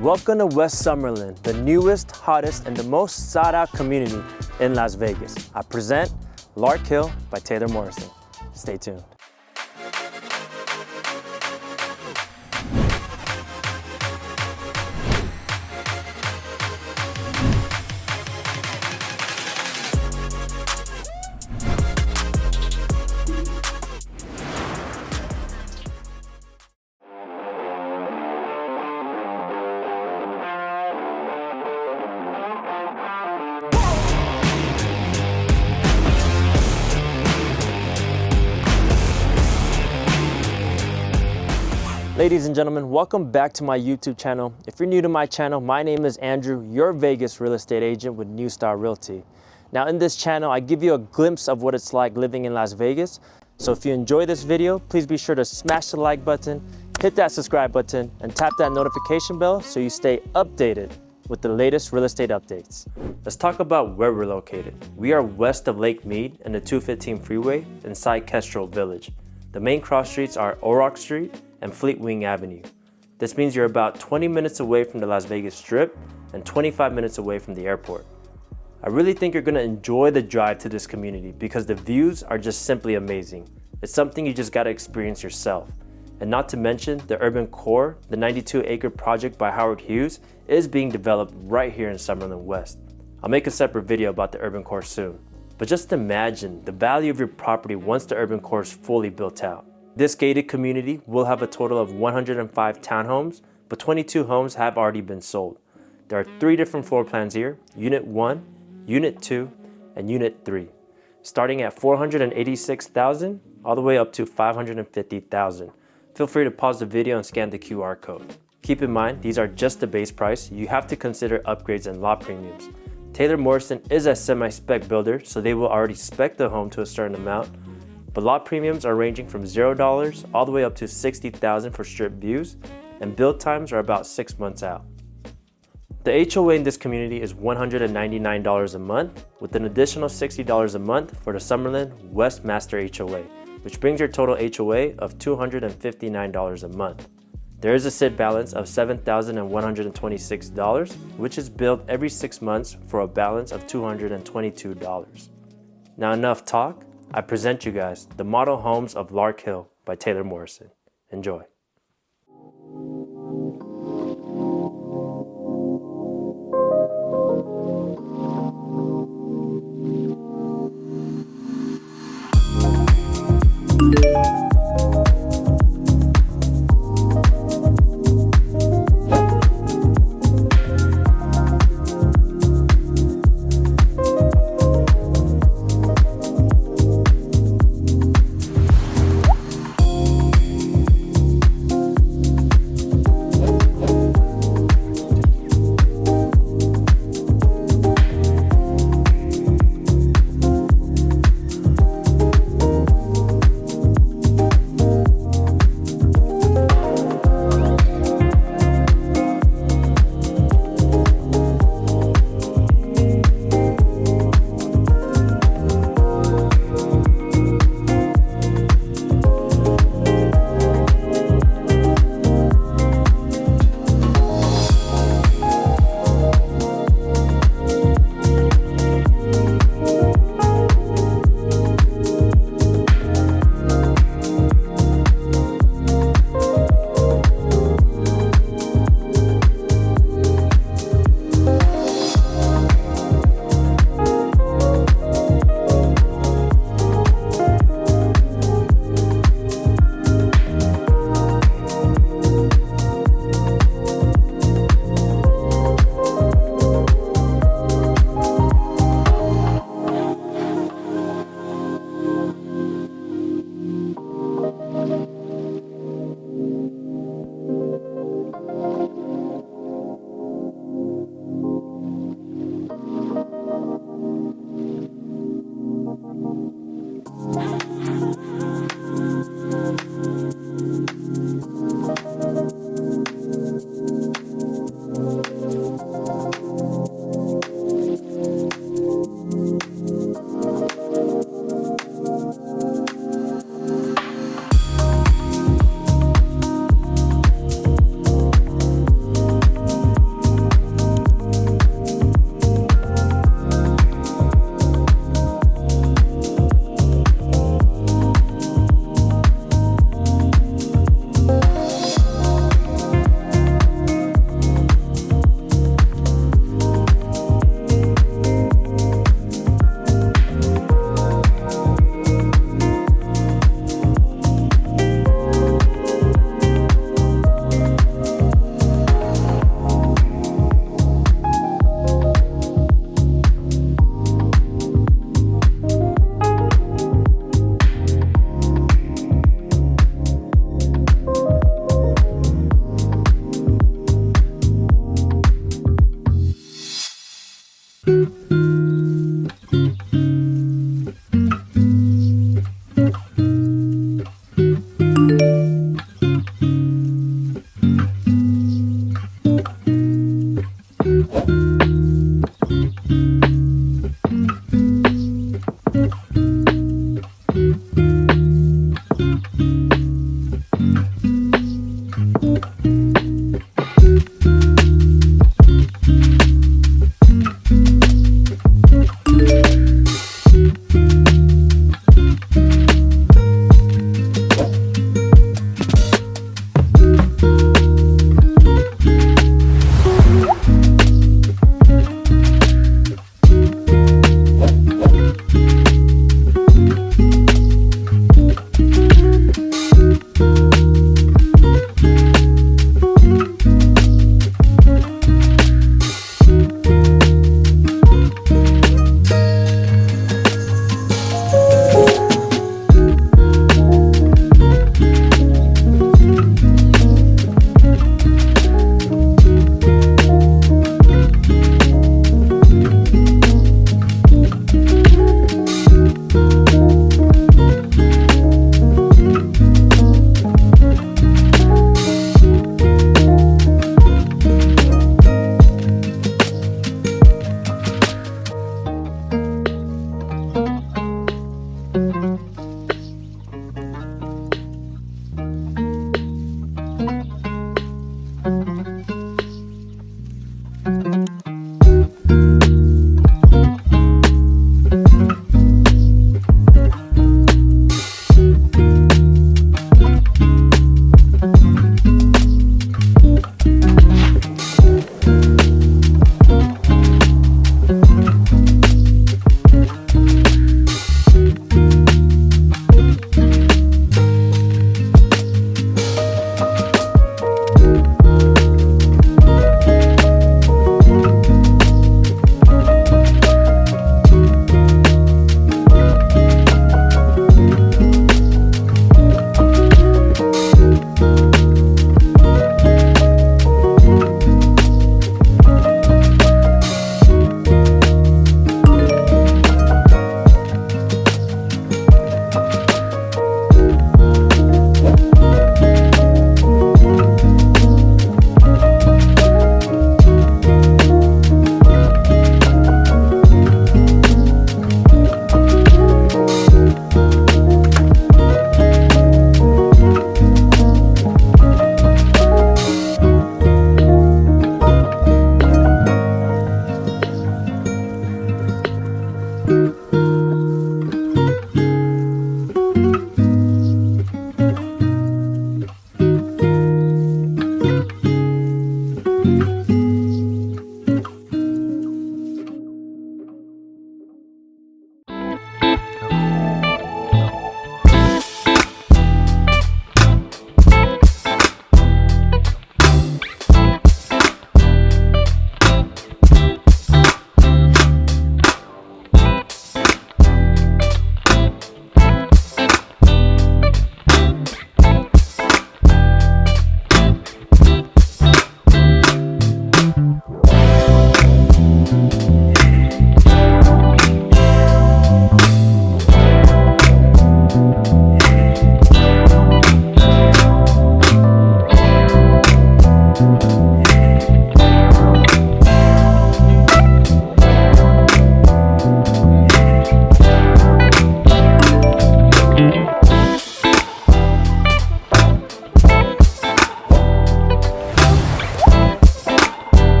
welcome to West Summerlin, the newest, hottest, and the most sought-out community in Las Vegas. I present Lark Hill by Taylor Morrison. Stay tuned. Ladies and gentlemen, welcome back to my YouTube channel. If you're new to my channel, my name is Andrew, your Vegas real estate agent with New Star Realty. Now in this channel, I give you a glimpse of what it's like living in Las Vegas. So if you enjoy this video, please be sure to smash the like button, hit that subscribe button, and tap that notification bell so you stay updated with the latest real estate updates. Let's talk about where we're located. We are west of Lake Mead and the 215 freeway inside Kestrel Village. The main cross streets are Orrock Street and Fleet Wing Avenue. This means you're about 20 minutes away from the Las Vegas Strip and 25 minutes away from the airport. I really think you're gonna enjoy the drive to this community because the views are just simply amazing. It's something you just gotta experience yourself. And not to mention, the urban core, the 92-acre project by Howard Hughes, is being developed right here in Summerlin West. I'll make a separate video about the urban core soon. But just imagine the value of your property once the urban core is fully built out. This gated community will have a total of 105 townhomes, but 22 homes have already been sold. There are 3 different floor plans here, Unit 1, Unit 2, and Unit 3, starting at $486,000 all the way up to $550,000. Feel free to pause the video and scan the QR code. Keep in mind, these are just the base price. You have to consider upgrades and lot premiums. Taylor Morrison is a semi-spec builder, so they will already spec the home to a certain amount, but lot premiums are ranging from $0 all the way up to $60,000 for strip views, and build times are about 6 months out. The HOA in this community is $199 a month, with an additional $60 a month for the Summerlin West Master HOA, which brings your total HOA of $259 a month. There is a SID balance of $7,126, which is billed every 6 months for a balance of $222. Now enough talk, I present you guys the model homes of Lark Hill by Taylor Morrison. Enjoy.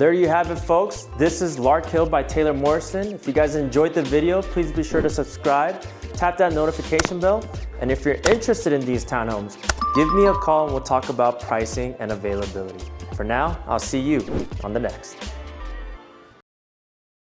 there you have it, folks. This is Lark Hill by Taylor Morrison. If you guys enjoyed the video, please be sure to subscribe, tap that notification bell, and if you're interested in these townhomes, give me a call and we'll talk about pricing and availability. For now, I'll see you on the next.